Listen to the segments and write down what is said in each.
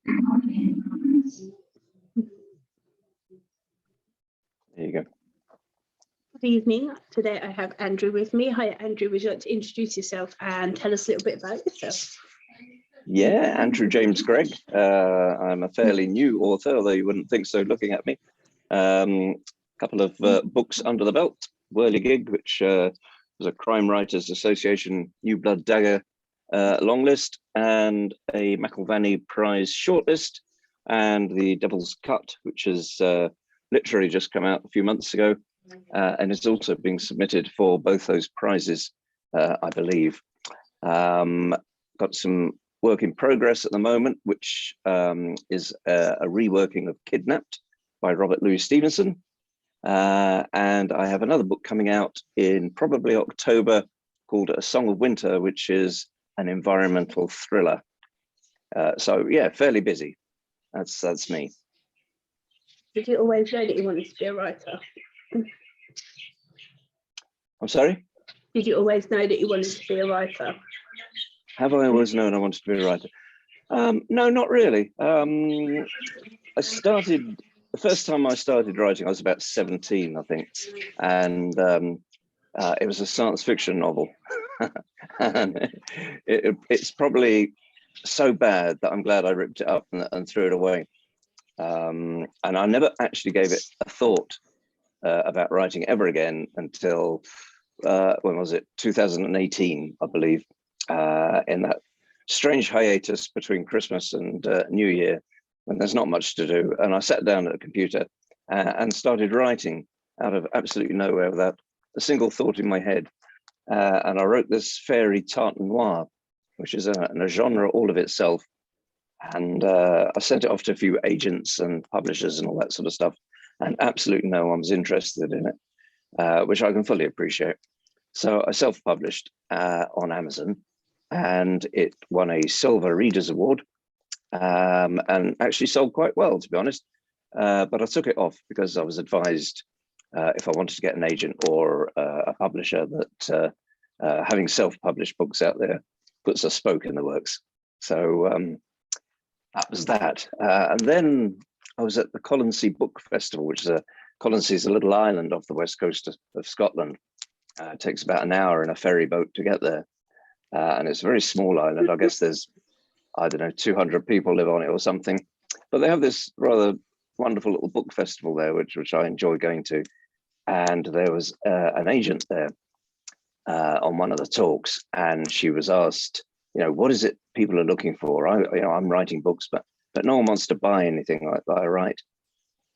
There you go. Good evening. Today I have Andrew with me. Hi, Andrew. Would you like to introduce yourself and tell us a little bit about yourself? Yeah, Andrew James Greig. I'm a fairly new author, although you wouldn't think so looking at me. A couple of books under the belt. Whirligig, which was a Crime Writers Association New Blood Dagger longlist, and a McIlvanney Prize shortlist, and the Devil's Cut, which has literally just come out a few months ago, and is also being submitted for both those prizes, I believe. Got some work in progress at the moment, which is a reworking of Kidnapped by Robert Louis Stevenson. And I have another book coming out in probably October called A Song of Winter, which is an environmental thriller. So yeah, fairly busy. That's me. Did you always know that you wanted to be a writer? I'm sorry? Did you always know that you wanted to be a writer? Have I always known I wanted to be a writer? No, not really. The first time I started writing, I was about 17, I think. And it was a science fiction novel. And it's probably so bad that I'm glad I ripped it up and threw it away. And I never actually gave it a thought about writing ever again until, when was it? 2018, I believe, in that strange hiatus between Christmas and New Year, when there's not much to do. And I sat down at a computer and started writing out of absolutely nowhere without a single thought in my head. And I wrote this fairy tarte noir, which is a genre all of itself. And I sent it off to a few agents and publishers and all that sort of stuff. And absolutely no one was interested in it, which I can fully appreciate. So I self-published on Amazon, and it won a Silver Readers Award, and actually sold quite well, to be honest. But I took it off because I was advised if I wanted to get an agent or a publisher that having self-published books out there puts a spoke in the works. So that was that. And then I was at the Colonsea Book Festival, which is Colonsea is a little island off the west coast of Scotland. It takes about an hour in a ferry boat to get there. And it's a very small island. I guess there's, I don't know, 200 people live on it or something. But they have this rather wonderful little book festival there, which I enjoy going to. And there was an agent there on one of the talks, and she was asked, what is it people are looking for? I'm writing books, but no one wants to buy anything like that I write.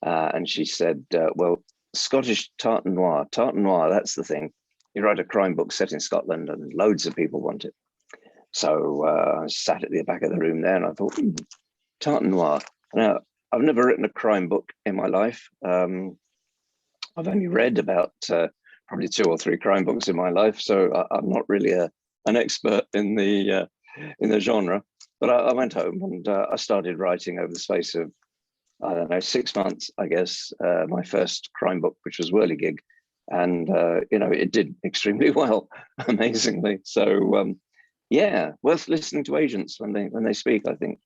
And she said, well, Scottish tarte noir, that's the thing. You write a crime book set in Scotland and loads of people want it. So I sat at the back of the room there and I thought, tarte noir. Now, I've never written a crime book in my life. I've only read about probably 2 or 3 crime books in my life. So I'm not really an expert in the genre. But I went home and I started writing over the space of, I don't know, 6 months, I guess, my first crime book, which was Whirligig. And, it did extremely well, amazingly. So, yeah, worth listening to agents when they speak, I think.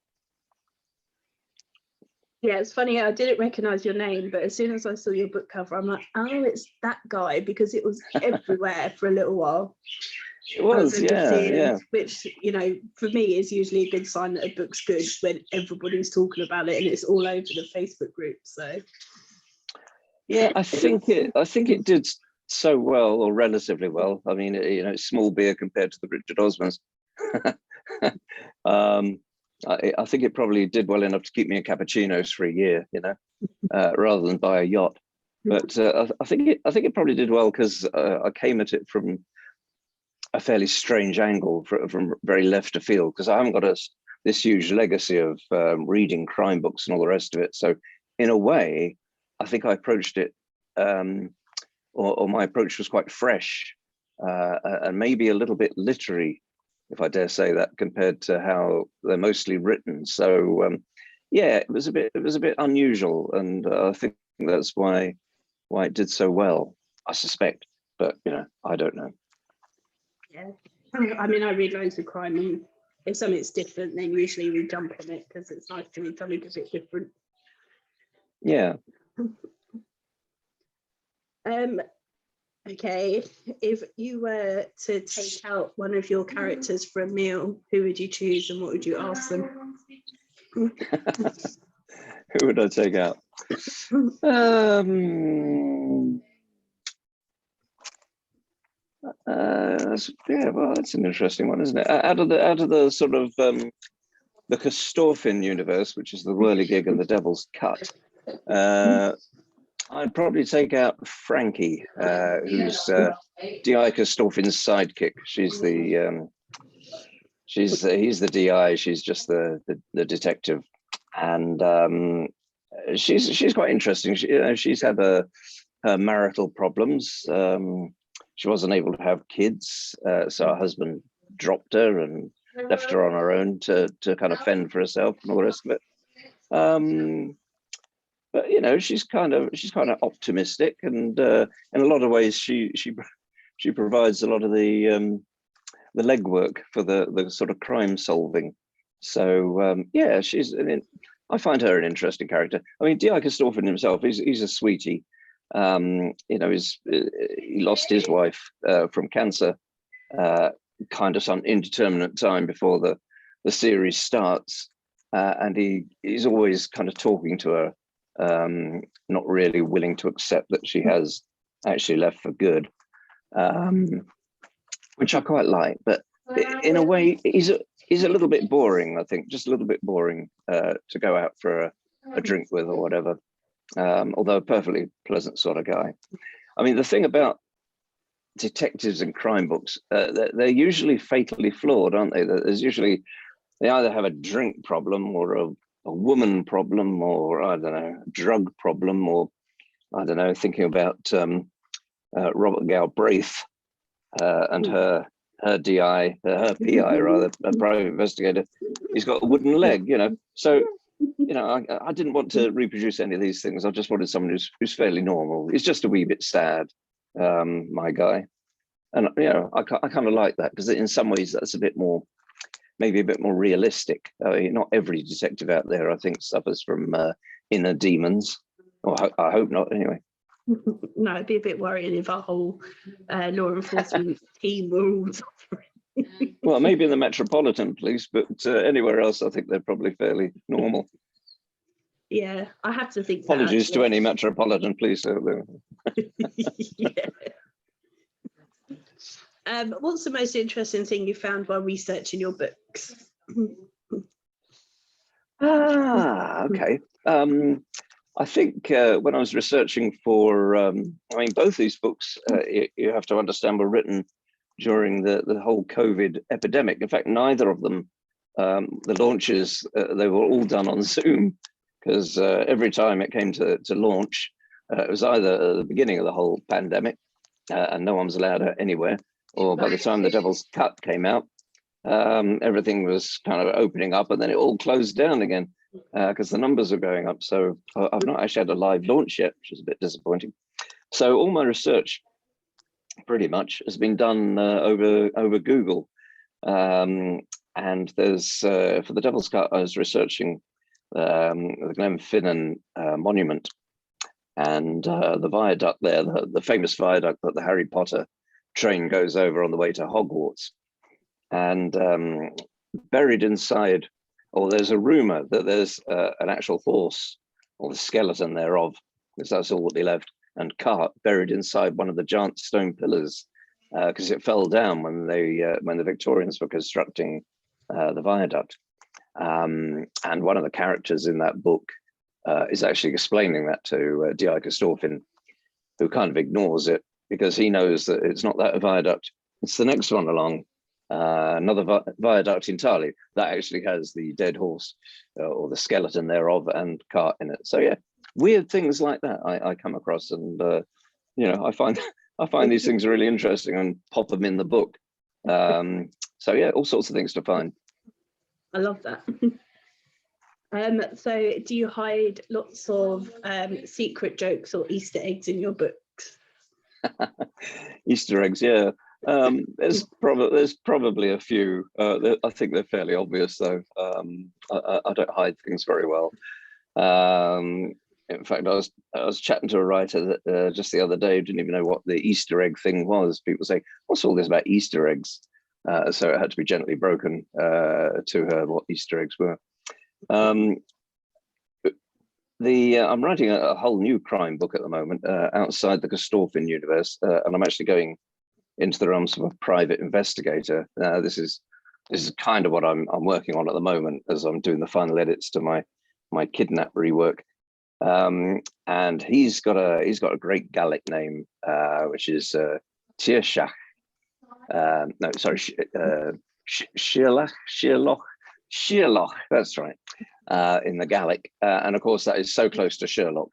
Yeah, it's funny. I didn't recognize your name, but as soon as I saw your book cover, I'm like, oh, it's that guy, because it was everywhere for a little while. It was, yeah. Which, for me is usually a good sign that a book's good when everybody's talking about it and it's all over the Facebook group. So. Yeah, I think it did so well, or relatively well. I mean, it's small beer compared to the Richard Osmans. I think it probably did well enough to keep me in cappuccinos for a year, rather than buy a yacht. But I think it probably did well because I came at it from a fairly strange angle, from very left of field, because I haven't got this huge legacy of reading crime books and all the rest of it. So in a way, I think I approached it, or my approach was quite fresh, and maybe a little bit literary, if I dare say that, compared to how they're mostly written. So yeah, it was a bit unusual, and I think that's why it did so well, I suspect, but I don't know. Yeah, I mean, I read loads of crime, and if something's different, then usually we jump on it because it's nice to read something a bit different. Yeah. Okay, if you were to take out one of your characters for a meal, who would you choose and what would you ask them? Who would I take out? Well, that's an interesting one, isn't it? Out of the sort of the Kostorfin universe, which is the Whirligig and the Devil's Cut, I'd probably take out Frankie, who's D.I. Kostorfin's sidekick. He's the DI. She's just the detective, and she's quite interesting. She's had her marital problems. She wasn't able to have kids, so her husband dropped her and left her on her own to kind of fend for herself and all the rest of it. But she's kind of optimistic, and in a lot of ways she provides a lot of the legwork for the sort of crime solving. So yeah, I find her an interesting character. I mean, D.I. Kostorfin himself, he's a sweetie. He lost his wife from cancer kind of some indeterminate time before the series starts, and he's always kind of talking to her, not really willing to accept that she has actually left for good, which I quite like. But in a way, he's a little bit boring, I think, just a little bit boring to go out for a drink with or whatever. Although a perfectly pleasant sort of guy. I mean, the thing about detectives and crime books, they're usually fatally flawed, aren't they? They either have a drink problem or a woman problem, or I don't know, a drug problem, or I don't know, thinking about Robert Galbraith and her DI, her PI rather, a private investigator. He's got a wooden leg, so. I didn't want to reproduce any of these things. I just wanted someone who's fairly normal. He's just a wee bit sad, my guy. And, I kind of like that because in some ways that's maybe a bit more realistic. Not every detective out there, I think, suffers from inner demons. Or I hope not, anyway. No, it'd be a bit worrying if our whole law enforcement team were all suffering. Well, maybe in the Metropolitan Police, but anywhere else, I think they're probably fairly normal. Yeah, I have to think. Apologies to any Metropolitan Police out there. Yeah. What's the most interesting thing you found while researching your books? Okay. I think when I was researching for, both these books, you have to understand, were written during the whole COVID epidemic. In fact, neither of them, the launches, they were all done on Zoom, because every time it came to launch, it was either the beginning of the whole pandemic and no one was allowed out anywhere, or by the time The Devil's Cut came out, everything was kind of opening up and then it all closed down again because the numbers were going up. So I've not actually had a live launch yet, which is a bit disappointing. So all my research pretty much has been done over Google. And there's, for The Devil's Cut, I was researching the Glenfinnan monument and the viaduct there, the famous viaduct that the Harry Potter train goes over on the way to Hogwarts. And buried inside, or there's a rumor that there's an actual horse or the skeleton thereof, because that's all that they left, and cart buried inside one of the giant stone pillars because it fell down when the Victorians were constructing the viaduct. And one of the characters in that book is actually explaining that to D.I. Kostorfin, who kind of ignores it because he knows that it's not that viaduct, it's the next one along, another viaduct entirely that actually has the dead horse or the skeleton thereof and cart in it. So yeah, weird things like that I come across, and I find these things really interesting and pop them in the book. So yeah, all sorts of things to find. I love that. So do you hide lots of secret jokes or Easter eggs in your books? Easter eggs, yeah. There's probably a few. I think they're fairly obvious though. I don't hide things very well. In fact, I was chatting to a writer that just the other day who didn't even know what the Easter egg thing was. People say, "What's all this about Easter eggs?" So it had to be gently broken to her what Easter eggs were. I'm writing a whole new crime book at the moment outside the Gestorfen universe, and I'm actually going into the realms of a private investigator. This is kind of what I'm working on at the moment as I'm doing the final edits to my kidnap rework. And he's got a great Gallic name, which is Tiershach. No, sorry, Sherlock. That's right. In the Gallic, and of course that is so close to Sherlock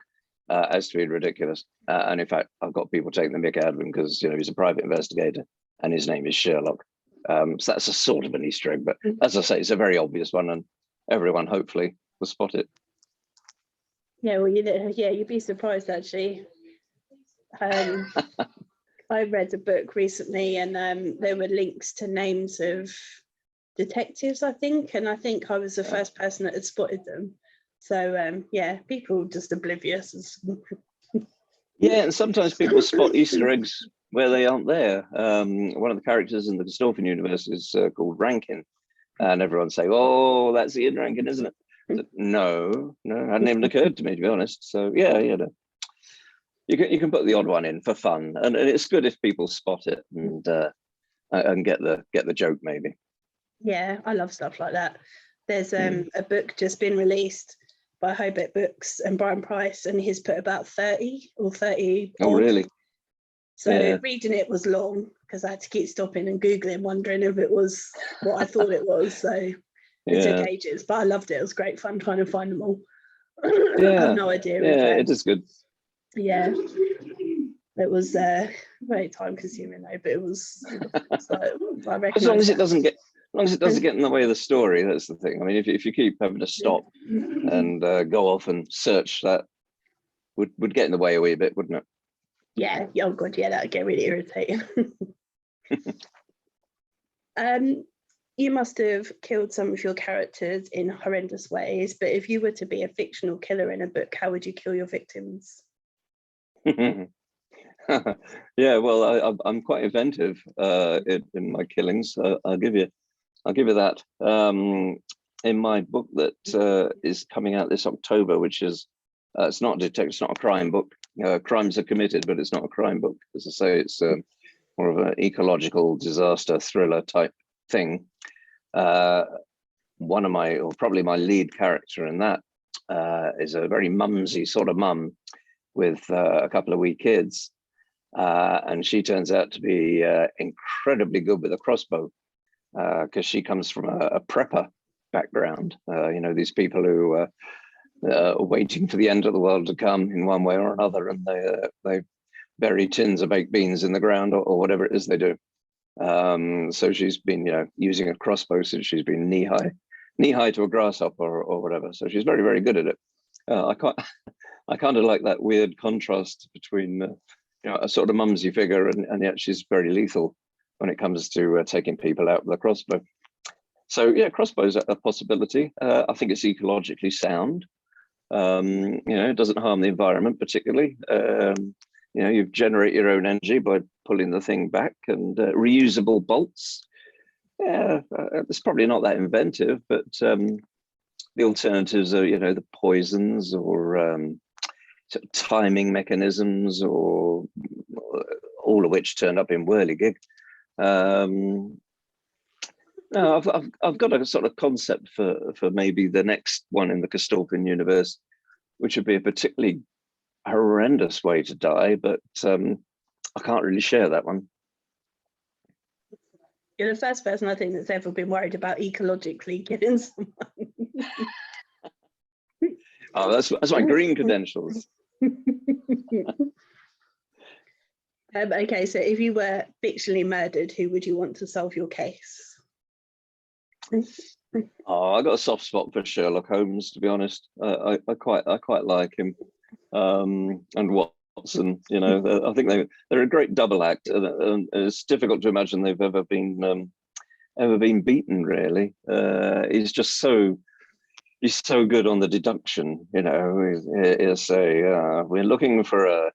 as to be ridiculous. And in fact, I've got people taking the mick out of him because he's a private investigator and his name is Sherlock. So that's a sort of an Easter egg, but as I say, it's a very obvious one, and everyone hopefully will spot it. Yeah, well, you'd be surprised actually. I read a book recently, and there were links to names of detectives, I think, and I think I was the first person that had spotted them. So yeah, people just oblivious. Yeah, and sometimes people spot Easter eggs where they aren't there. One of the characters in the Gestorfen universe is called Rankin, and everyone say, "Oh, that's Ian Rankin, isn't it?" No, hadn't even occurred to me, to be honest. So yeah, you can put the odd one in for fun, and it's good if people spot it and get the joke maybe. Yeah, I love stuff like that. There's a book just been released by Hobart Books and Brian Price, and he's put about 30 or 30. Oh, really? So reading it was long because I had to keep stopping and Googling, wondering if it was what I thought it was. So it took ages, but I loved it. It was great fun trying to find them all. Yeah, I have no idea. Yeah, it is good. Yeah, it was very time consuming though, but it was. I reckon as long as it doesn't get in the way of the story, that's the thing. I mean, if you keep having to stop and go off and search, that would get in the way a wee bit, wouldn't it? Yeah. Oh god, yeah, that'd get really irritating. You must have killed some of your characters in horrendous ways, but if you were to be a fictional killer in a book, how would you kill your victims? Yeah, well, I'm quite inventive in my killings. I'll give you that. In my book that is coming out this October, which is it's not a detective, it's not a crime book. Crimes are committed, but it's not a crime book. As I say, it's more of an ecological disaster thriller type thing. One of my, or probably my lead character in that is a very mumsy sort of mum with a couple of wee kids. And she turns out to be incredibly good with a crossbow because she comes from a prepper background. These people who are waiting for the end of the world to come in one way or another, and they bury tins of baked beans in the ground or whatever it is they do. So she's been using a crossbow since she's been knee high to a grasshopper or whatever. So she's very, very good at it. I kind of like that weird contrast between a sort of mumsy figure and yet she's very lethal when it comes to taking people out with a crossbow. So yeah, crossbow's a possibility. I think it's ecologically sound. It doesn't harm the environment particularly. You generate your own energy by pulling the thing back, and reusable bolts. Yeah, it's probably not that inventive, but the alternatives are, the poisons or sort of timing mechanisms, or all of which turned up in Whirligig. No, I've got a sort of concept for maybe the next one in the Gestorfen universe, which would be a particularly horrendous way to die, but I can't really share that one. You're the first person I think that's ever been worried about ecologically killing someone. Oh, that's my green credentials. Okay, so if you were fictionally murdered, who would you want to solve your case? Oh, I got a soft spot for Sherlock Holmes, to be honest. I quite like him, and what and I think they're a great double act, and it's difficult to imagine they've ever been beaten. Really, he's so good on the deduction. He'll say, "We're looking for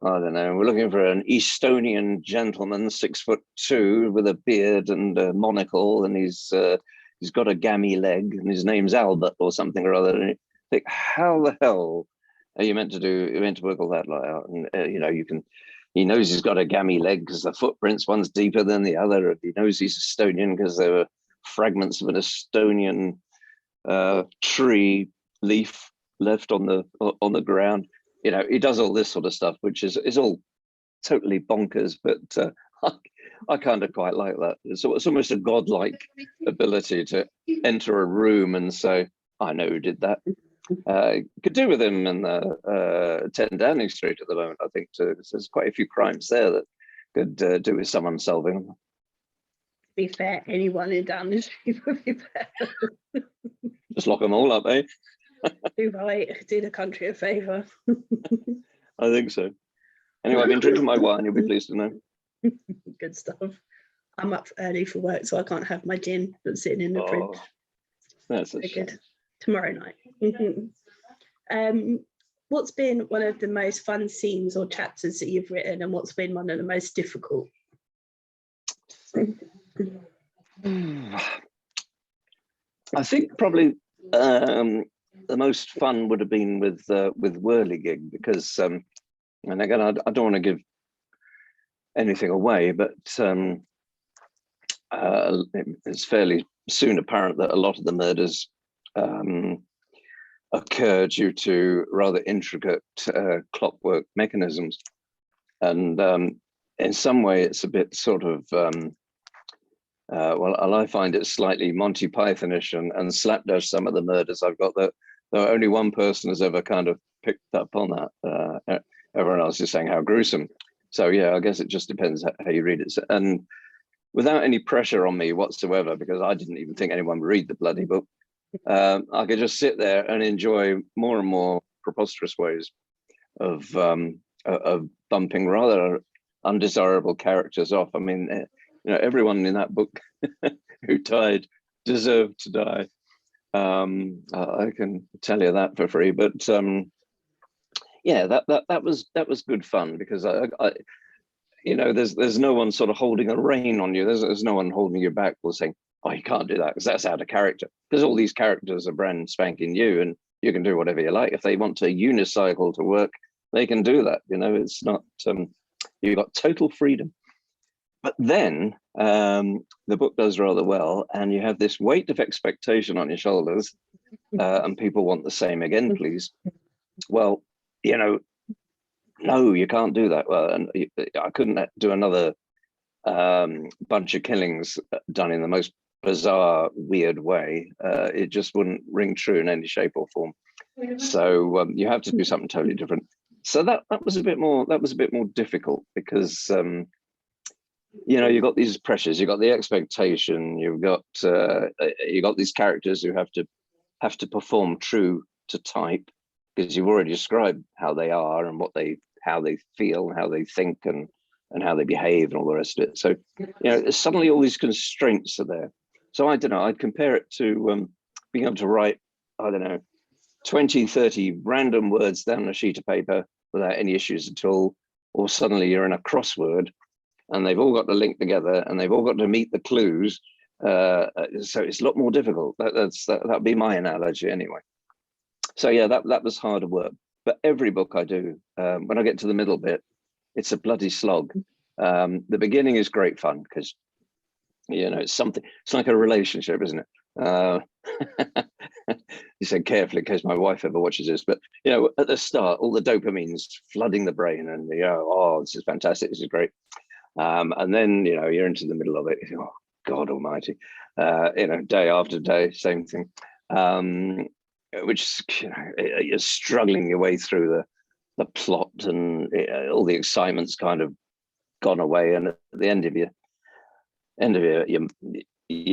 I don't know, we're looking for an Estonian gentleman, 6'2", with a beard and a monocle, and he's got a gammy leg, and his name's Albert or something or other." And you think, how the hell are you meant to work all that out? And he knows he's got a gammy leg because the footprints, one's deeper than the other. And he knows he's Estonian because there were fragments of an Estonian tree leaf left on the ground. He does all this sort of stuff, which is all totally bonkers, but I kind of quite like that. It's almost a godlike ability to enter a room and say, "I know who did that." Could do with him in 10 Downing Street at the moment, I think, too. There's quite a few crimes there that could do with someone solving them. To be fair, anyone in Downing Street would be better. Just lock them all up, eh? Do right, do the country a favour. I think so. Anyway, I've been drinking my wine, you'll be pleased to know. Good stuff. I'm up early for work, so I can't have my gin that's sitting in the fridge. That's very good. Tomorrow night. What's been one of the most fun scenes or chapters that you've written, and what's been one of the most difficult? I think probably the most fun would have been with Whirligig, because and again, I don't want to give anything away, but it's fairly soon apparent that a lot of the murders occur due to rather intricate clockwork mechanisms, and in some way it's a bit sort of I find it slightly Monty Pythonish and slapdash, some of the murders I've got, that only one person has ever kind of picked up on that. Everyone else is saying how gruesome. So yeah, I guess it just depends how you read it. And without any pressure on me whatsoever, because I didn't even think anyone would read the bloody book, I could just sit there and enjoy more and more preposterous ways of bumping rather undesirable characters off. I mean, everyone in that book who died deserved to die. I can tell you that for free. But yeah, that was good fun, because there's no one sort of holding a rein on you. There's no one holding you back or saying, "Oh, you can't do that because that's out of character." Because all these characters are brand spanking new, and you can do whatever you like. If they want to unicycle to work, they can do that. It's not you've got total freedom. But then the book does rather well, and you have this weight of expectation on your shoulders, and people want the same again, please. Well, no, you can't do that. Well, and I couldn't do another bunch of killings done in the most bizarre, weird way. It just wouldn't ring true in any shape or form. So you have to do something totally different. So that was a bit more difficult, because you've got these pressures, you've got the expectation, you've got these characters who have to perform true to type, because you've already described how they are and how they feel and how they think and how they behave and all the rest of it. So suddenly all these constraints are there. So I don't know, I'd compare it to being able to write, I don't know, 20, 30 random words down on a sheet of paper without any issues at all, or suddenly you're in a crossword and they've all got to link together and they've all got to meet the clues. So it's a lot more difficult. That'd be my analogy anyway. So yeah, that was harder work. But every book I do, when I get to the middle bit, it's a bloody slog. The beginning is great fun, because it's like a relationship, isn't it? You said carefully in case my wife ever watches this, but at the start, all the dopamine's flooding the brain, and oh, this is fantastic, this is great. And then you're into the middle of it. Oh God Almighty! Day after day, same thing. Which you're struggling your way through the plot, and all the excitement's kind of gone away. And at the end of your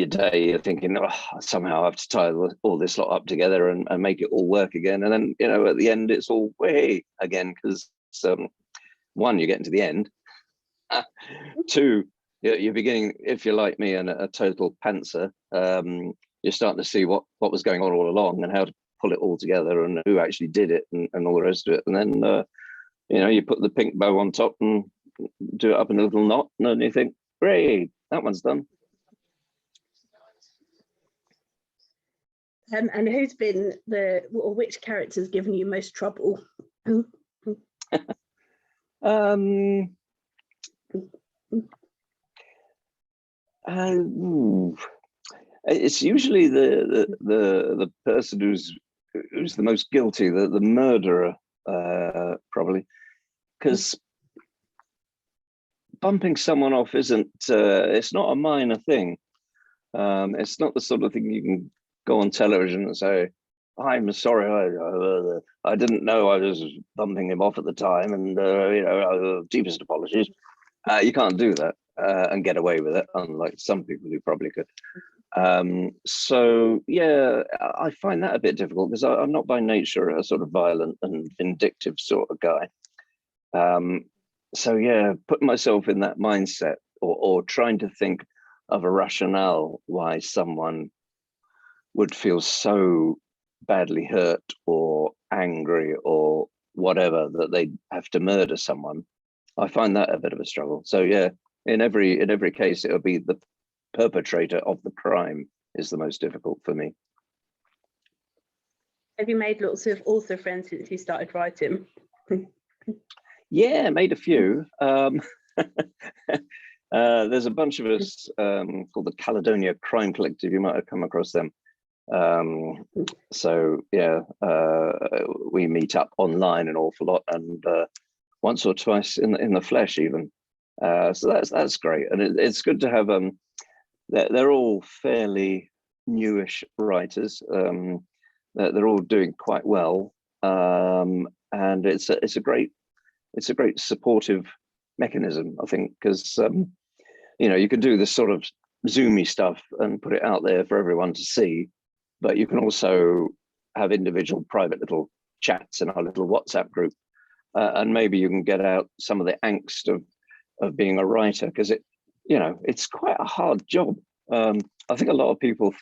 day, you're thinking, oh, somehow I have to tie all this lot up together and make it all work again. And then at the end, it's all way again, because it's one, you're getting to the end. Two, you're beginning, if you're like me and a total pantser, you're starting to see what was going on all along and how to pull it all together and who actually did it and all the rest of it. And then, you put the pink bow on top and do it up in a little knot, and then you think, great, that one's done. And who's been or which character's given you most trouble? It's usually the person who's the most guilty, the murderer, probably, because bumping someone off isn't it's not a minor thing. It's not the sort of thing you can go on television and say, I'm sorry, I didn't know I was bumping him off at the time, and deepest apologies. You can't do that and get away with it, unlike some people who probably could. So yeah, I find that a bit difficult because I'm not by nature a sort of violent and vindictive sort of guy. So yeah, putting myself in that mindset or trying to think of a rationale why someone would feel so badly hurt or angry or whatever that they have to murder someone, I find that a bit of a struggle. So yeah, in every case, it'll be the perpetrator of the crime is the most difficult for me. Have you made lots of author friends since you started writing? Yeah, made a few. There's a bunch of us called the Caledonia Crime Collective. You might have come across them. So yeah, we meet up online an awful lot, and once or twice in the flesh even. So that's great, and it's good to have. They're all fairly newish writers. They're all doing quite well, and it's a great supportive mechanism, I think, because you can do this sort of Zoomy stuff and put it out there for everyone to see, but you can also have individual private little chats in our little WhatsApp group, and maybe you can get out some of the angst of being a writer, because it's quite a hard job. I think a lot of people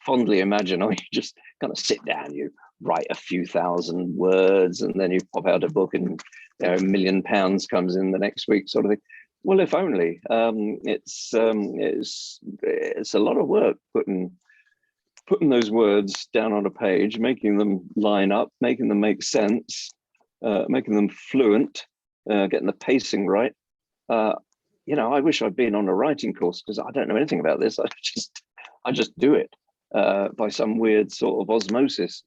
fondly imagine, you just kind of sit down, you write a few thousand words, and then you pop out a book, and £1 million comes in the next week, sort of thing. Well, if only. It's a lot of work putting those words down on a page, making them line up, making them make sense, making them fluent, getting the pacing right. I wish I'd been on a writing course, because I don't know anything about this. I just do it by some weird sort of osmosis.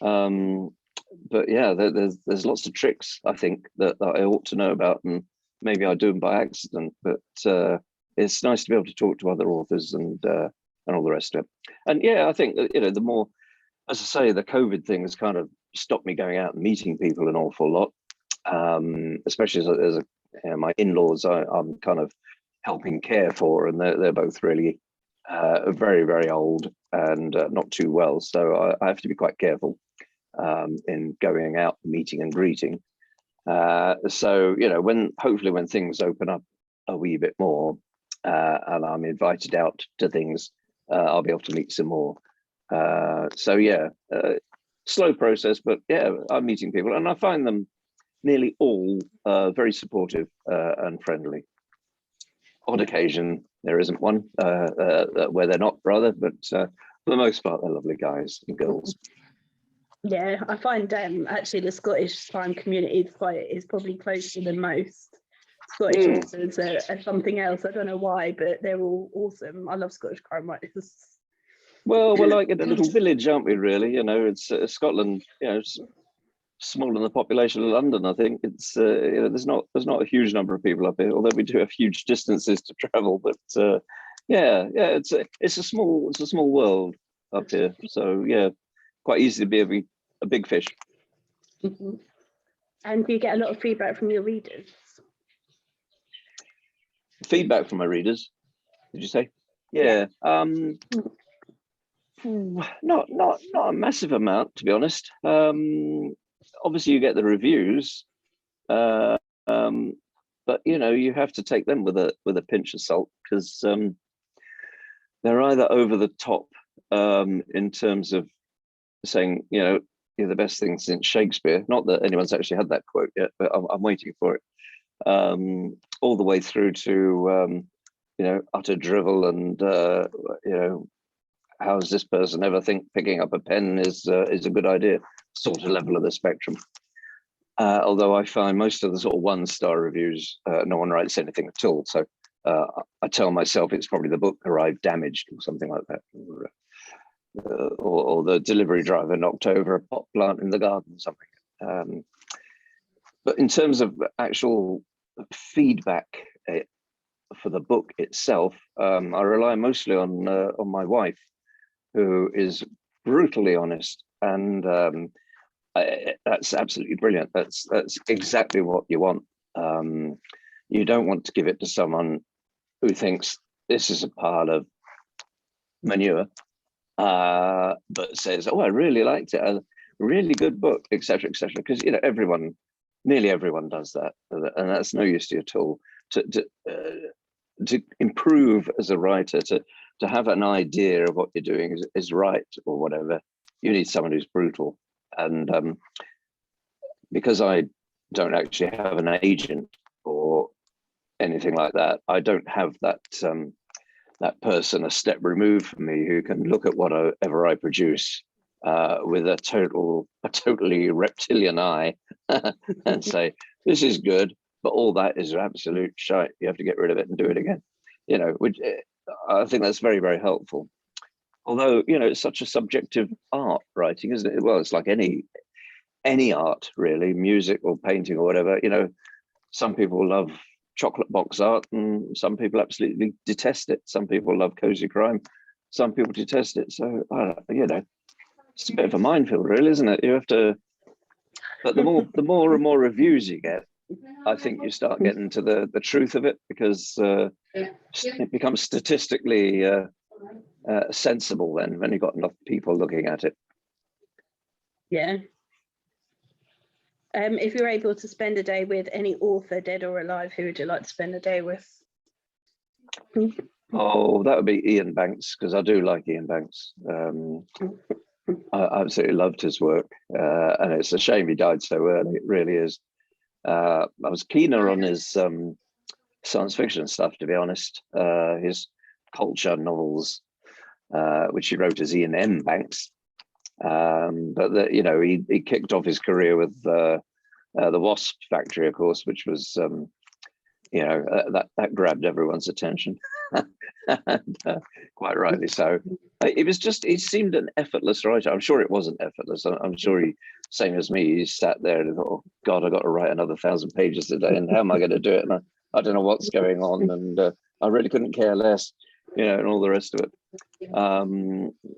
But yeah, there's lots of tricks, I think, that I ought to know about, and maybe I do them by accident. But it's nice to be able to talk to other authors and all the rest of it. And yeah, I think the more, as I say, the COVID thing has kind of stopped me going out and meeting people an awful lot, especially as my in-laws I'm kind of helping care for, and they're both really very, very old and not too well. So I have to be quite careful in going out, meeting and greeting. So hopefully when things open up a wee bit more and I'm invited out to things, I'll be able to meet some more. So yeah, slow process, but yeah, I'm meeting people, and I find them nearly all very supportive and friendly. On occasion, there isn't one where they're not, rather, but for the most part, they're lovely guys and girls. Yeah, I find actually the Scottish crime community is probably closer than most. Scottish authors are something else. I don't know why, but they're all awesome. I love Scottish crime writers. Well, we're like in a little village, aren't we? Really, it's Scotland. It's smaller than the population of London. I think it's there's not a huge number of people up here, although we do have huge distances to travel. But it's a small world up here. So yeah, quite easy to be a big fish. Mm-hmm. And do you get a lot of feedback from your readers? Feedback from my readers, did you say? Yeah. Not a massive amount, to be honest. Obviously, you get the reviews, Uh, um, but you know, you have to take them with a pinch of salt, because they're either over the top in terms of saying, you know, you're the best thing since Shakespeare. Not that anyone's actually had that quote yet, but I'm waiting for it. All the way through to you know, utter drivel and you know, how does this person ever think picking up a pen is a good idea? Sort of level of the spectrum. Although I find most of the sort of 1-star reviews, no one writes anything at all. So I tell myself it's probably the book arrived damaged or something like that, or the delivery driver knocked over a pot plant in the garden or something. But in terms of actual feedback for the book itself, I rely mostly on my wife, who is brutally honest, and that's absolutely brilliant. That's exactly what you want. You don't want to give it to someone who thinks this is a pile of manure, but says, "Oh, I really liked it. A really good book," etc., etc. Because you know, nearly everyone does that, and that's no use to you at all. To improve as a writer, to have an idea of what you're doing is right or whatever, you need someone who's brutal. And because I don't actually have an agent or anything like that, I don't have that that person a step removed from me who can look at whatever I produce with a totally reptilian eye and say, this is good, but all that is absolute shite. You have to get rid of it and do it again. You know, which I think that's very, very helpful. Although, you know, it's such a subjective art, writing, isn't it? Well, it's like any art, really, music or painting or whatever. You know, some people love chocolate box art and some people absolutely detest it. Some people love cozy crime. Some people detest it. So, you know, it's a bit of a minefield, really, isn't it? You have to, but the more and more reviews you get, I think you start getting to the truth of it, because it becomes statistically sensible then when you've got enough people looking at it. Yeah. If you're able to spend a day with any author, dead or alive, who would you like to spend a day with? Oh, that would be Ian Banks, because I do like Ian Banks. I absolutely loved his work, and it's a shame he died so early. It really is. I was keener on his science fiction stuff, to be honest. His culture novels, which he wrote as Ian M. Banks. But you know, he kicked off his career with the Wasp Factory, of course, which was you know, that grabbed everyone's attention, and, quite rightly so. It seemed an effortless writer. I'm sure it wasn't effortless. I'm sure he, same as me, he sat there and thought, "Oh God, I got to write another 1,000 pages today, and how am I going to do it? And I don't know what's going on, and I really couldn't care less, you know, and all the rest of it."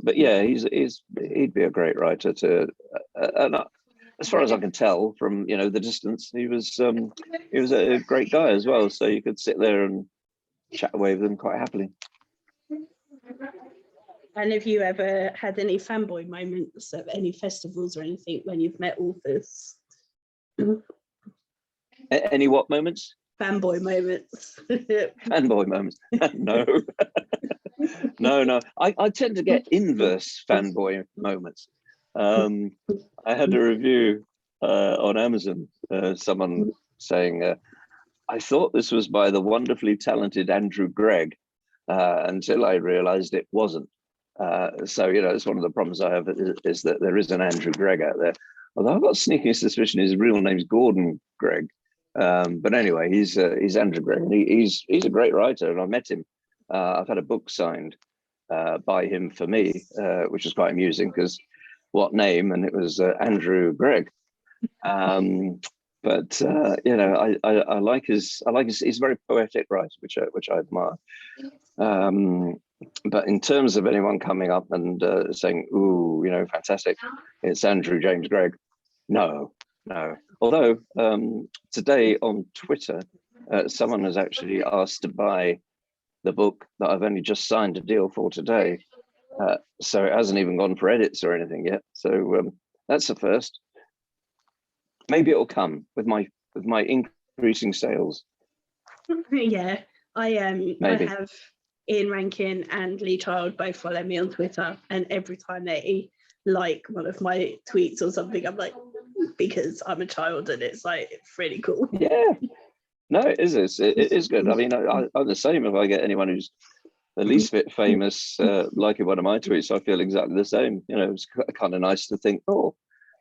But yeah, he'd be a great writer to, and as far as I can tell from, you know, the distance, he was a great guy as well. So you could sit there and chat away with him quite happily. And have you ever had any fanboy moments at any festivals or anything when you've met authors? Any what moments? Fanboy moments. Fanboy moments? No. No. I tend to get inverse fanboy moments. I had a review on Amazon, someone saying, I thought this was by the wonderfully talented Andrew Greig, until I realized it wasn't. So, you know, it's one of the problems I have is that there is an Andrew Greig out there. Although I've got a sneaking suspicion his real name's Gordon Greig. But anyway, he's Andrew Greig, and he's a great writer, and I met him. I've had a book signed by him for me, which was quite amusing, because what name? And it was Andrew Greig. But you know, I like his he's very poetic, right, which I admire. But in terms of anyone coming up and saying, "Ooh, you know, fantastic, it's Andrew James Greig," no. Although today on Twitter, someone has actually asked to buy the book that I've only just signed a deal for today. So it hasn't even gone for edits or anything yet. So that's the first. Maybe it'll come with my with my increasing sales. Yeah, I Maybe. have Ian Rankin and Lee Child both follow me on Twitter, and every time they like one of my tweets or something, I'm like, because I'm a child, and it's like it's really cool. Yeah, no, it is good. I mean, I'm the same. If I get anyone who's the least bit famous liking one of my tweets, I feel exactly the same. You know, it's kind of nice to think, oh,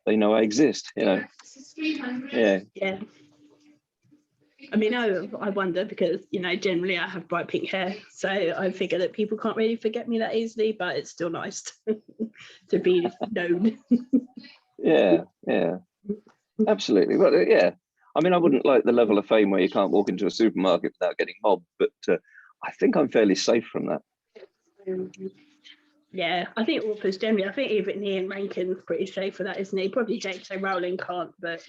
they know I exist. You know, Yeah. I mean, I wonder because, you know, generally I have bright pink hair, so I figure that people can't really forget me that easily, but it's still nice to be known. yeah, absolutely. But yeah, I mean, I wouldn't like the level of fame where you can't walk into a supermarket without getting mobbed, but I think I'm fairly safe from that. Yeah, I think authors generally, I think even Ian Rankin's pretty safe for that, isn't he? Probably J.K. Rowling can't, but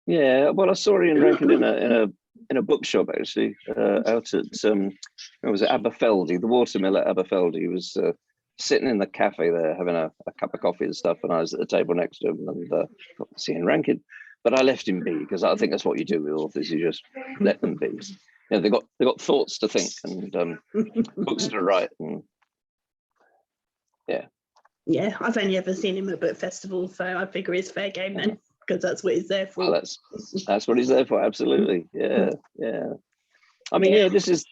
Yeah, well, I saw Ian Rankin in a bookshop actually, out at where was it, Aberfeldy, the Watermill at Aberfeldy. He was sitting in the cafe there having a cup of coffee and stuff, and I was at the table next to him and got to see Ian Rankin. But I left him be because I think that's what you do with authors. You just let them be. You know, they got thoughts to think and books to write. And yeah, I've only ever seen him at book festivals, so I figure it's fair game then, because that's what he's there for. Well, that's what he's there for. Absolutely. Yeah. I mean, yeah, this is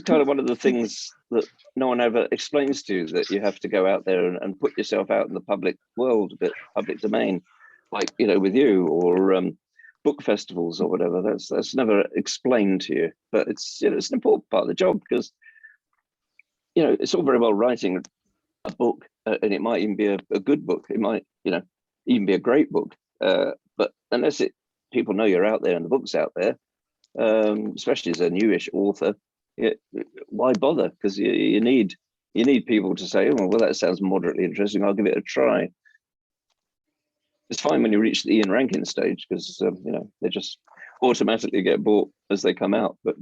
kind of one of the things that no one ever explains to you, that you have to go out there and put yourself out in the public world, a bit public domain, like, you know, with you or book festivals or whatever. That's never explained to you, but it's, you know, it's an important part of the job because, you know, it's all very well writing a book, and it might even be a good book. It might, you know, even be a great book, but unless people know you're out there and the book's out there, especially as a newish author, why bother? Because you need people to say, oh, well, that sounds moderately interesting, I'll give it a try. It's fine when you reach the Ian Rankin stage because you know, they just automatically get bought as they come out, but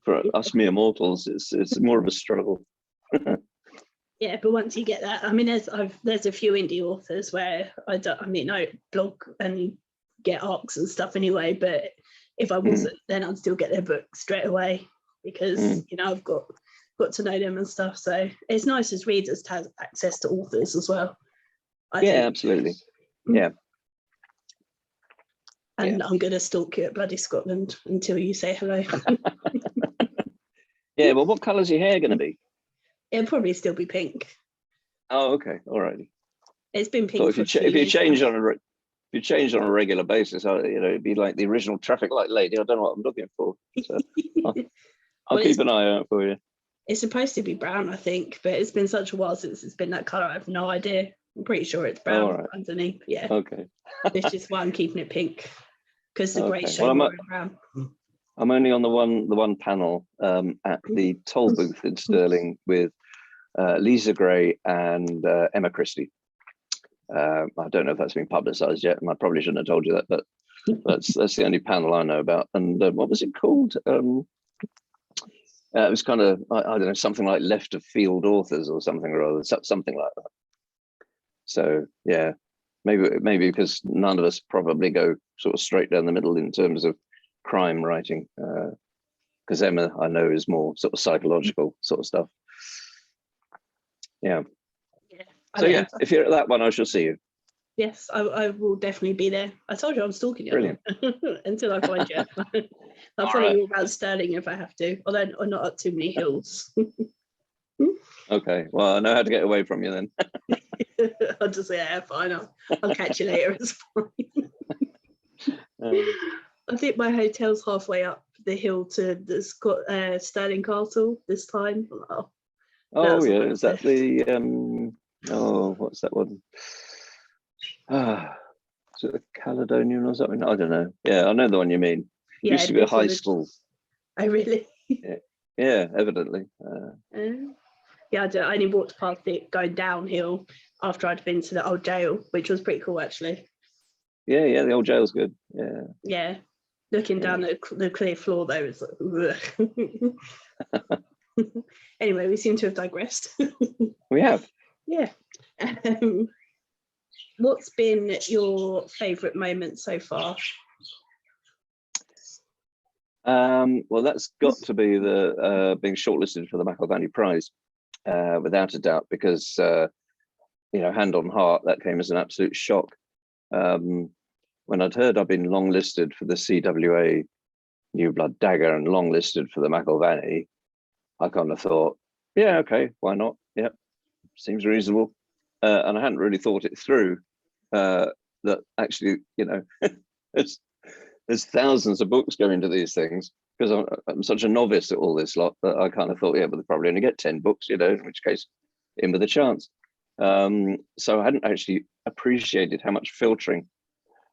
for us mere mortals, it's more of a struggle. Yeah, but once you get that, I mean, there's a few indie authors where I blog and get arcs and stuff anyway, but if I wasn't, then I'd still get their book straight away because you know, I've got to know them and stuff. So it's nice as readers to have access to authors as well. I think. Absolutely. Yeah. And I'm going to stalk you at Bloody Scotland until you say hello. Yeah, well, what colour's your hair going to be? It'll probably still be pink. Oh, okay, all righty. It's been pink. So if you change on a regular basis, you know, it'd be like the original traffic light lady. I don't know what I'm looking for. So I'll keep an eye out for you. It's supposed to be brown, I think, but it's been such a while since it's been that colour. I have no idea. I'm pretty sure it's brown underneath. Yeah. Okay. It's just why I'm keeping it pink, because the grey show more brown. I'm only on the one panel at the toll booth in Stirling with Lisa Gray and Emma Christie. I don't know if that's been publicised yet, and I probably shouldn't have told you that, but that's the only panel I know about. And what was it called? It was kind of, I don't know, something like left of field authors or something or other, something like that. So yeah, maybe because none of us probably go sort of straight down the middle in terms of crime writing, because Emma, I know, is more sort of psychological sort of stuff. Yeah. So yeah, if you're at that one, I shall see you. Yes, I will definitely be there. I told you I'm stalking you. Brilliant. Until I find you. I'll follow you around Stirling if I have to, although I'm not up too many hills. Okay, well, I know how to get away from you then. I'll just say, yeah, fine, I'll catch you later. It's fine. I think my hotel's halfway up the hill to the Stirling Castle this time. Oh yeah, is that the what's that one? Is it the Caledonian or something? I don't know. Yeah, I know the one you mean. Yeah, used to be a high school. Oh really? Yeah, evidently. Yeah, I only walked past it going downhill after I'd been to the old jail, which was pretty cool actually. Yeah, the old jail's good. Yeah. Yeah, looking down the clear floor though, it's like. Anyway, we seem to have digressed. We have. Yeah. What's been your favourite moment so far? Well, that's got to be the being shortlisted for the McIlvanney Prize, without a doubt, because hand on heart, that came as an absolute shock. When I'd heard I'd been longlisted for the CWA New Blood Dagger and longlisted for the McIlvanney, I kind of thought, yeah, okay, why not? Yep, seems reasonable. And I hadn't really thought it through, that actually, there's thousands of books going into these things, because I'm such a novice at all this lot that I kind of thought, yeah, but they probably only get 10 books, in which case, in with a chance. So I hadn't actually appreciated how much filtering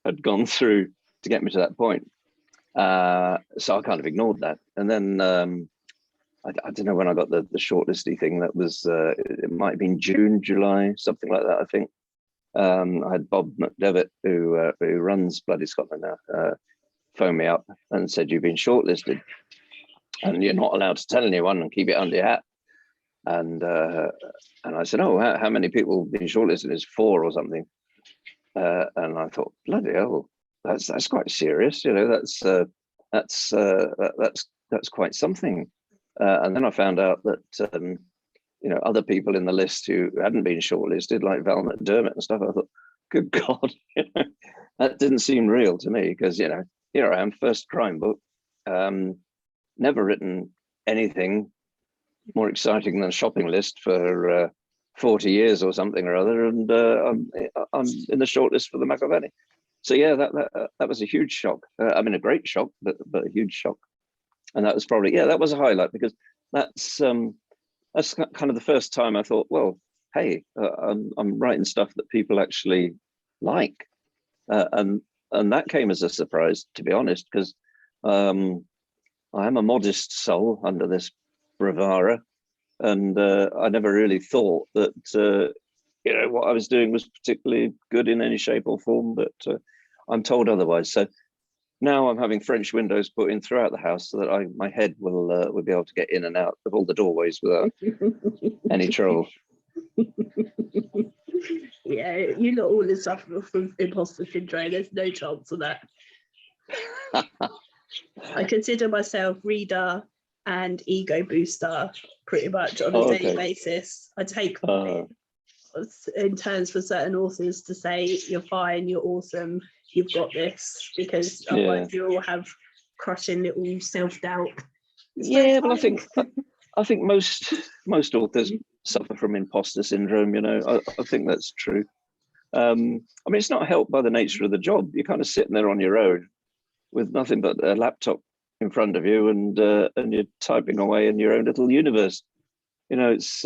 had gone through to get me to that point. So I kind of ignored that. And then I don't know when I got the shortlisty thing. That was, it might have been June, July, something like that, I think. I had Bob McDevitt, who runs Bloody Scotland now, phone me up and said, you've been shortlisted and you're not allowed to tell anyone and keep it under your hat. And I said, oh, how many people have been shortlisted? It's 4 or something. And I thought, bloody hell, that's quite serious. That's quite something. And then I found out that other people in the list who hadn't been shortlisted, like Val McDermott and stuff. I thought, good God, that didn't seem real to me, because here I am, first crime book, never written anything more exciting than a shopping list for 40 years or something or other, and I'm in the shortlist for the McIlvanney. So yeah, that was a huge shock. I mean, a great shock, but a huge shock. And that was probably, that was a highlight, because that's kind of the first time I thought, well, hey, I'm writing stuff that people actually like, and that came as a surprise, to be honest, because I am a modest soul under this bravura, and I never really thought that what I was doing was particularly good in any shape or form, but I'm told otherwise. So now I'm having French windows put in throughout the house so that my head will be able to get in and out of all the doorways without any trouble. Yeah, you lot all suffer from imposter syndrome. There's no chance of that. I consider myself reader and ego booster pretty much on a daily basis. I take in turns for certain authors to say, you're fine, you're awesome, you've got this, because otherwise you all have crushing little self-doubt. Yeah, but I think most authors suffer from imposter syndrome. I think that's true. I mean, it's not helped by the nature of the job. You're kind of sitting there on your own with nothing but a laptop in front of you, and you're typing away in your own little universe. It's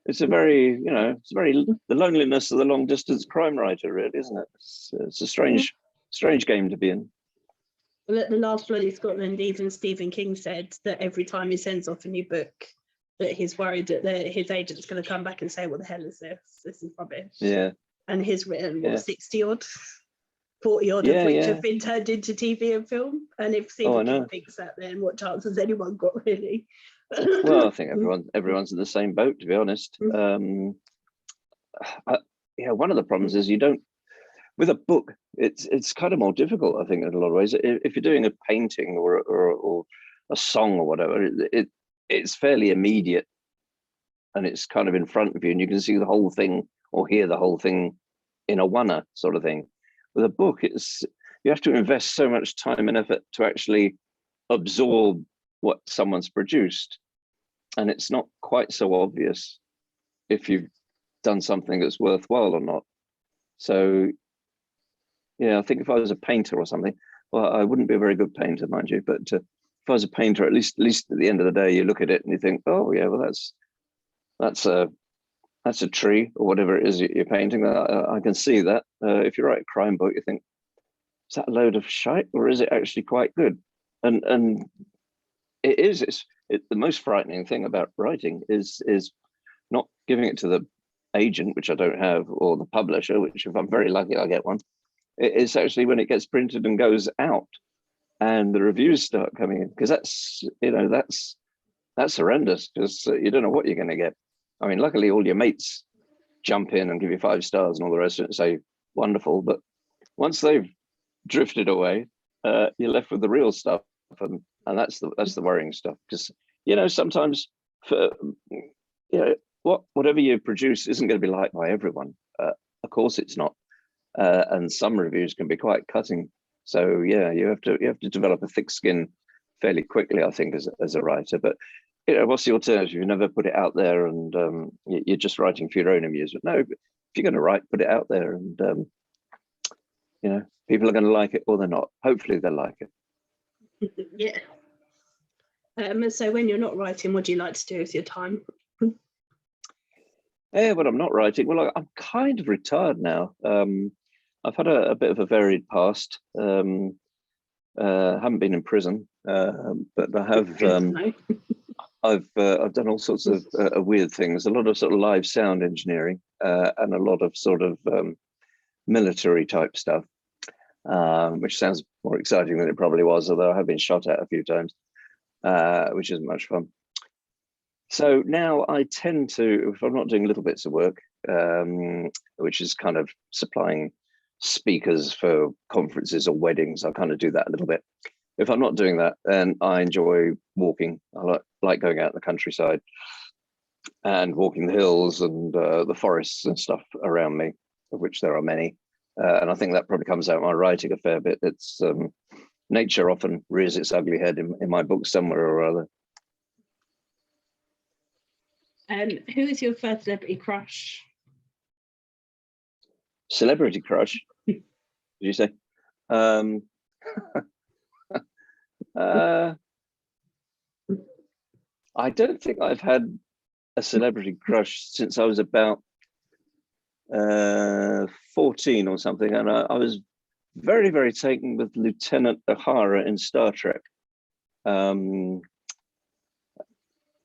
it's a very the loneliness of the long distance crime writer, really, isn't it? It's a strange game to be in. Well, at the last Bloody Scotland, even Stephen King said that every time he sends off a new book, that he's worried that his agent's going to come back and say, what the hell is this? This is rubbish. Yeah. And he's written, 60 odd, 40 odd of which have been turned into TV and film. And if Stephen King thinks that, then what chance has anyone got, really? Well, I think everyone's in the same boat, to be honest. One of the problems is you don't, with a book, it's kind of more difficult, I think, in a lot of ways. If you're doing a painting or a song or whatever, it's fairly immediate, and it's kind of in front of you, and you can see the whole thing or hear the whole thing in a one-er sort of thing. With a book, you have to invest so much time and effort to actually absorb what someone's produced, and it's not quite so obvious if you've done something that's worthwhile or not. So I think if I was a painter or something, well, I wouldn't be a very good painter, mind you, but if I was a painter, at least at the end of the day, you look at it and you think, oh yeah, well that's a tree or whatever it is you're painting. I can see that. If you write a crime book, you think, is that a load of shite, or is it actually quite good? And it is. It's the most frightening thing about writing is not giving it to the agent, which I don't have, or the publisher, which if I'm very lucky I'll get one. It's actually when it gets printed and goes out, and the reviews start coming in, because that's horrendous, because you don't know what you're going to get. I mean, luckily all your mates jump in and give you 5 stars and all the rest of it and say wonderful, but once they've drifted away you're left with the real stuff, and that's the worrying stuff, because sometimes for whatever you produce isn't going to be liked by everyone. Of course it's not, and some reviews can be quite cutting. So yeah, you have to develop a thick skin fairly quickly, I think, as a writer. But what's the alternative? You never put it out there, and you're just writing for your own amusement. No, if you're going to write, put it out there, and people are going to like it or they're not. Hopefully they'll like it. Yeah. So when you're not writing, what do you like to do with your time? When I'm not writing, well, I'm kind of retired now. I've had a bit of a varied past. Haven't been in prison, but I have. I've done all sorts of weird things. A lot of sort of live sound engineering and a lot of sort of military type stuff, which sounds more exciting than it probably was. Although I have been shot at a few times, which isn't much fun. So now I tend to, if I'm not doing little bits of work, which is kind of supplying speakers for conferences or weddings, I kind of do that a little bit. If I'm not doing that, then I enjoy walking. I like going out in the countryside and walking the hills and the forests and stuff around me, of which there are many. And I think that probably comes out in my writing a fair bit. It's nature often rears its ugly head in my book somewhere or other. Who is your first celebrity crush? Celebrity crush? Did you say? I don't think I've had a celebrity crush since I was about 14 or something, and I was very, very taken with Lieutenant O'Hara in Star Trek.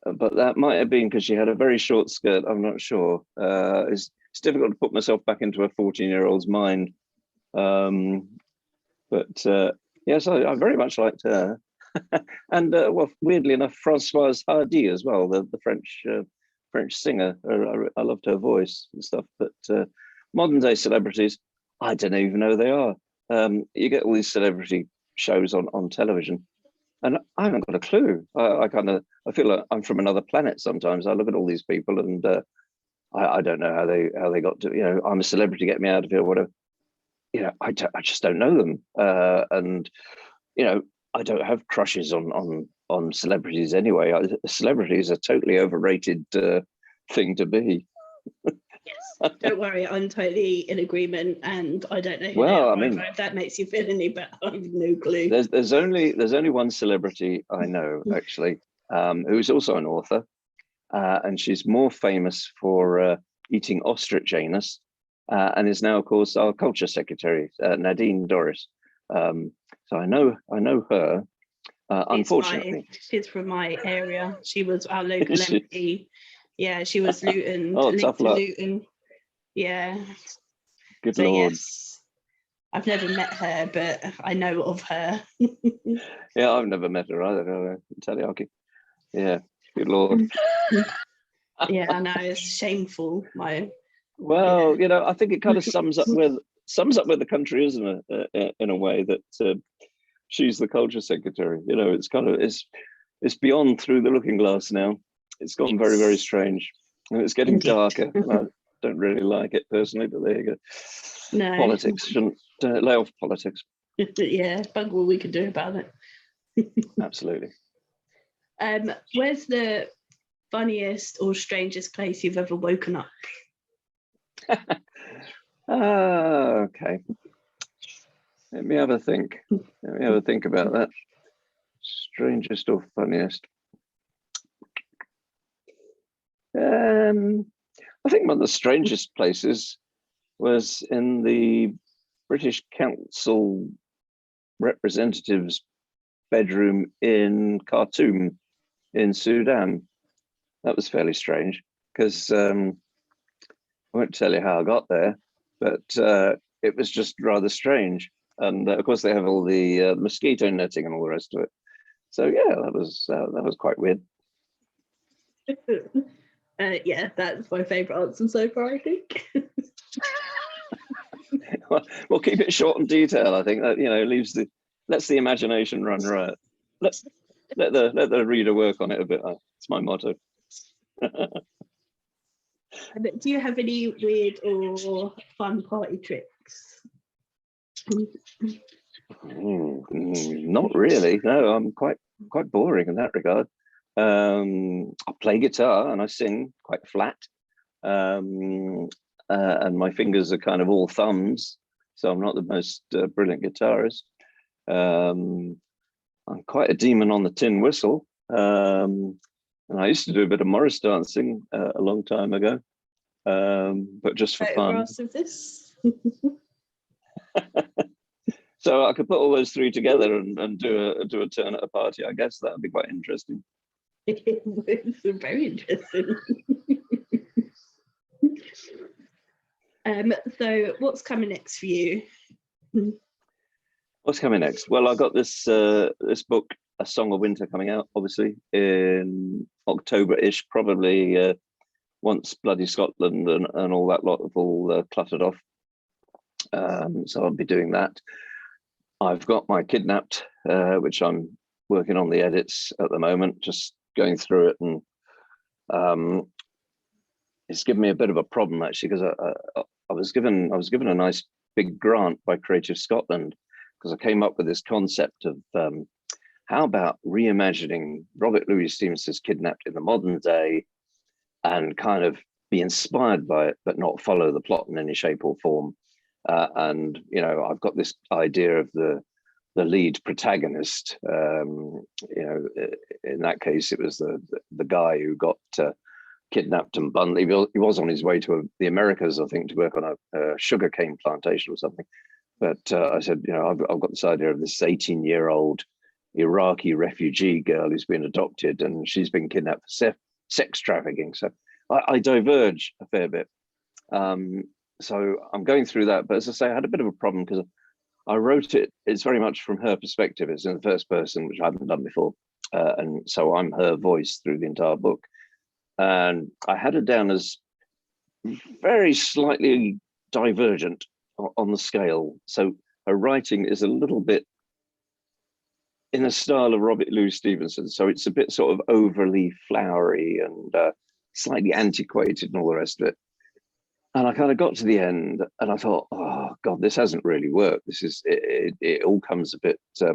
But that might have been because she had a very short skirt. I'm not sure. It's difficult to put myself back into a 14-year-old's mind. But yes, I very much liked her. And well, weirdly enough, Françoise Hardy as well, the French singer. I loved her voice and stuff. But modern day celebrities, I don't even know who they are. You get all these celebrity shows on television, and I haven't got a clue. I feel like I'm from another planet sometimes. I look at all these people, and I don't know how they got to. I'm a celebrity, get me out of here, whatever. I just don't know them, and I don't have crushes on celebrities anyway. Celebrity is a totally overrated thing to be. Yes, don't worry, I'm totally in agreement, and I don't know who well, they are. I mean, if that makes you feel any better, I have no clue. There's only one celebrity I know actually, who's also an author, and she's more famous for eating ostrich anus, and is now, of course, our culture secretary, Nadine Dorris. So I know her. Unfortunately, she's from my area. She was our local MP. Yeah, she was Luton. Tough luck. Luton. Yeah. Good Lord. Yes, I've never met her, but I know of her. Yeah, I've never met her either. Taliaki. Yeah, good Lord. Yeah, I know, it's shameful. Well, I think it kind of sums up where the country is in a way, that she's the culture secretary. It's kind of it's beyond through the looking glass now. It's gone very, very strange, and it's getting darker. I don't really like it personally, but there you go. No. Politics shouldn't lay off politics. Yeah, bug all we can do about it. Absolutely. Where's the funniest or strangest place you've ever woken up? Okay. Let me have a think. About that. Strangest or funniest? I think one of the strangest places was in the British Council representatives' bedroom in Khartoum in Sudan. That was fairly strange, because I won't tell you how I got there, but it was just rather strange. And of course, they have all the mosquito netting and all the rest of it. So yeah, that was quite weird. Yeah, that's my favourite answer so far, I think. Well, keep it short and detailed. I think that leaves the lets the imagination run riot. Let the reader work on it a bit. It's my motto. Do you have any weird or fun party tricks? Not really. No, I'm quite boring in that regard. I play guitar and I sing quite flat, and my fingers are kind of all thumbs, so I'm not the most brilliant guitarist. I'm quite a demon on the tin whistle, and I used to do a bit of Morris dancing a long time ago, but just for fun. Of this. So I could put all those three together and do a turn at a party. I guess that would be quite interesting. It's very interesting. So what's coming next for you? What's coming next? Well, I got this this book, A Song of Winter, coming out obviously in October-ish, probably once bloody Scotland and all that lot have all cluttered off. So I'll be doing that. I've got my Kidnapped, which I'm working on the edits at the moment, just going through it, and it's given me a bit of a problem actually, because I was given a nice big grant by Creative Scotland, because I came up with this concept of how about reimagining Robert Louis Stevenson's Kidnapped in the modern day and kind of be inspired by it, but not follow the plot in any shape or form. And you know, I've got this idea of the lead protagonist. You know, in that case, it was the guy who got kidnapped and bundled. He was on his way to the Americas, I think, to work on a sugarcane plantation or something. But I said, you know, I've got this idea of this 18-year-old Iraqi refugee girl who's been adopted, and she's been kidnapped for sex trafficking. So I diverge a fair bit. So I'm going through that. But as I say, I had a bit of a problem because I wrote it. It's very much from her perspective. It's in the first person, which I haven't done before. And so I'm her voice through the entire book. And I had it down as very slightly divergent on the scale. So her writing is a little bit in the style of Robert Louis Stevenson. So it's a bit sort of overly flowery and slightly antiquated and all the rest of it. And I kind of got to the end and I thought, oh God, this hasn't really worked. This is, it all comes a bit, I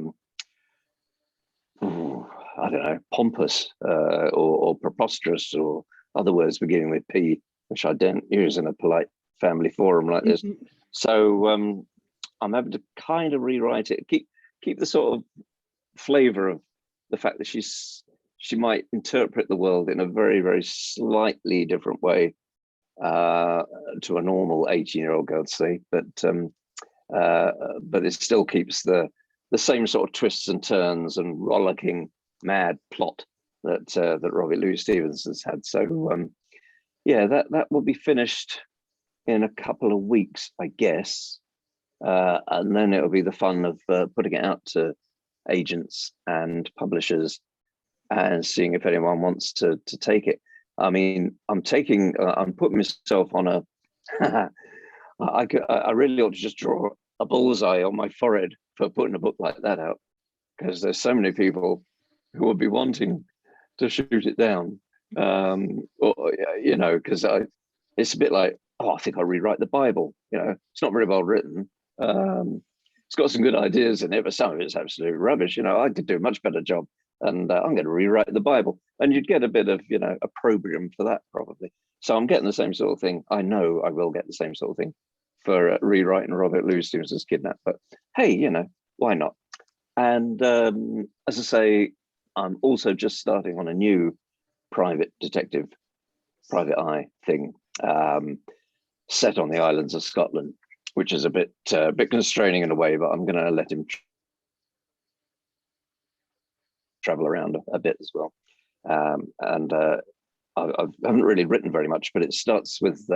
don't know, pompous or preposterous, or other words beginning with P, which I don't use in a polite family forum like this. So I'm having to kind of rewrite it, keep the sort of flavor of the fact that she might interpret the world in a very, very slightly different way to a normal 18-year-old girl, say, but it still keeps the same sort of twists and turns and rollicking mad plot that Robert Louis Stevenson's had. So yeah, that will be finished in a couple of weeks, I guess, and then it'll be the fun of putting it out to agents and publishers and seeing if anyone wants to take it. I mean, I'm putting myself on a, I really ought to just draw a bullseye on my forehead for putting a book like that out, because there's so many people who will be wanting to shoot it down. Or, you know, because it's a bit like, oh, I think I'll rewrite the Bible. You know, it's not very well written. It's got some good ideas in it, but some of it's absolute rubbish. You know, I could do a much better job, and I'm going to rewrite the Bible, and you'd get a bit of, you know, opprobrium for that probably. So I'm getting the same sort of thing. I know I will get the same sort of thing for rewriting Robert Louis Stevenson's Kidnapped. But hey, you know, why not? And as I say, I'm also just starting on a new private detective, private eye thing, set on the islands of Scotland, which is a bit constraining in a way, but I'm going to let him travel around a bit as well. And I haven't really written very much, but it starts with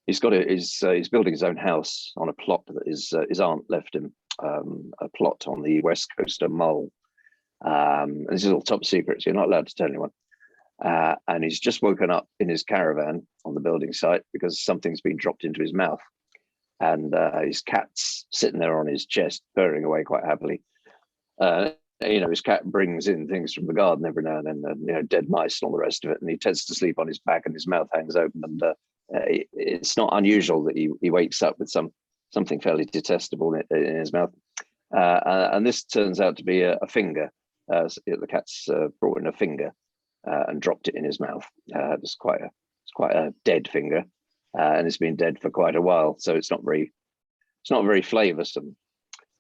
he's building his own house on a plot that his aunt left him, a plot on the west coast of Mull. This is all top secret, so you're not allowed to tell anyone. And he's just woken up in his caravan on the building site because something's been dropped into his mouth, and his cat's sitting there on his chest, purring away quite happily. His cat brings in things from the garden every now and then, dead mice and all the rest of it, and he tends to sleep on his back and his mouth hangs open, and it's not unusual that he wakes up with something fairly detestable in his mouth, and this turns out to be a finger. So the cat's brought in a finger and dropped it in his mouth. It's quite a dead finger, and it's been dead for quite a while, so it's not very flavoursome.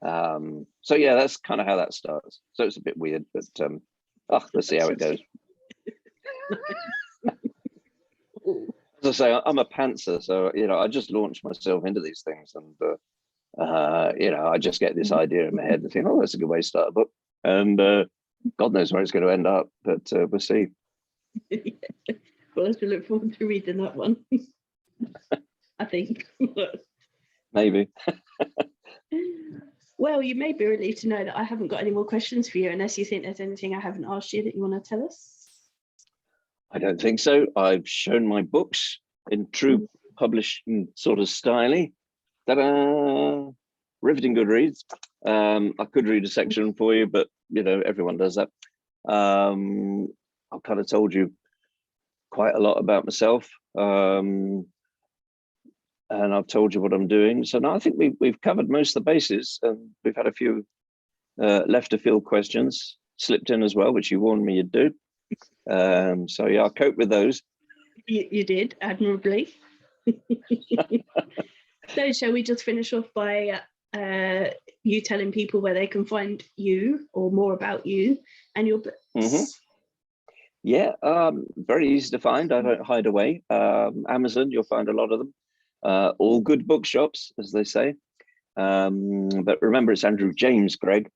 So yeah, that's kind of how that starts. So it's a bit weird, but let's see how it goes. As I say, I'm a pantser, so I just launch myself into these things, and I just get this idea in my head and think, oh, that's a good way to start a book, and God knows where it's going to end up, but we'll see. Well, as we look forward to reading that one, I think. Maybe. Well, you may be relieved to know that I haven't got any more questions for you, unless you think there's anything I haven't asked you that you want to tell us. I don't think so. I've shown my books in true publishing sort of style. Ta-da! Riveting good reads. I could read a section for you, but everyone does that. I've kind of told you quite a lot about myself, and I've told you what I'm doing. So now I think we've covered most of the bases, and we've had a few left of field questions slipped in as well, which you warned me you'd do. So yeah, I'll cope with those. You did admirably. So shall we just finish off by you telling people where they can find you or more about you and your books? Mm-hmm. Yeah, very easy to find. I don't hide away. Amazon, you'll find a lot of them. All good bookshops, as they say. But remember, it's Andrew James Greig.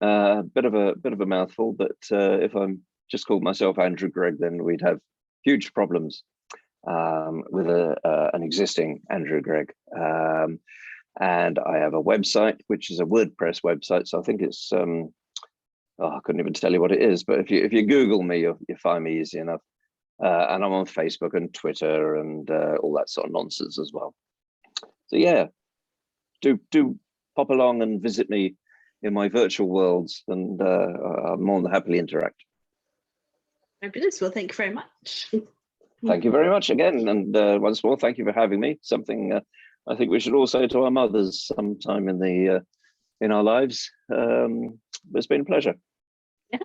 Bit of a mouthful, but if I'm just called myself Andrew Greig, then we'd have huge problems with an existing Andrew Greig. And I have a website, which is a WordPress website. So I think it's I couldn't even tell you what it is, but if you Google me, you'll find me easy enough. And I'm on Facebook and Twitter and all that sort of nonsense as well. So yeah, do pop along and visit me in my virtual worlds, and I'll more than happily interact. Fabulous. Well, thank you very much. Thank you very much again, and once more, thank you for having me. Something I think we should all say to our mothers sometime in our lives. It's been a pleasure. Yeah.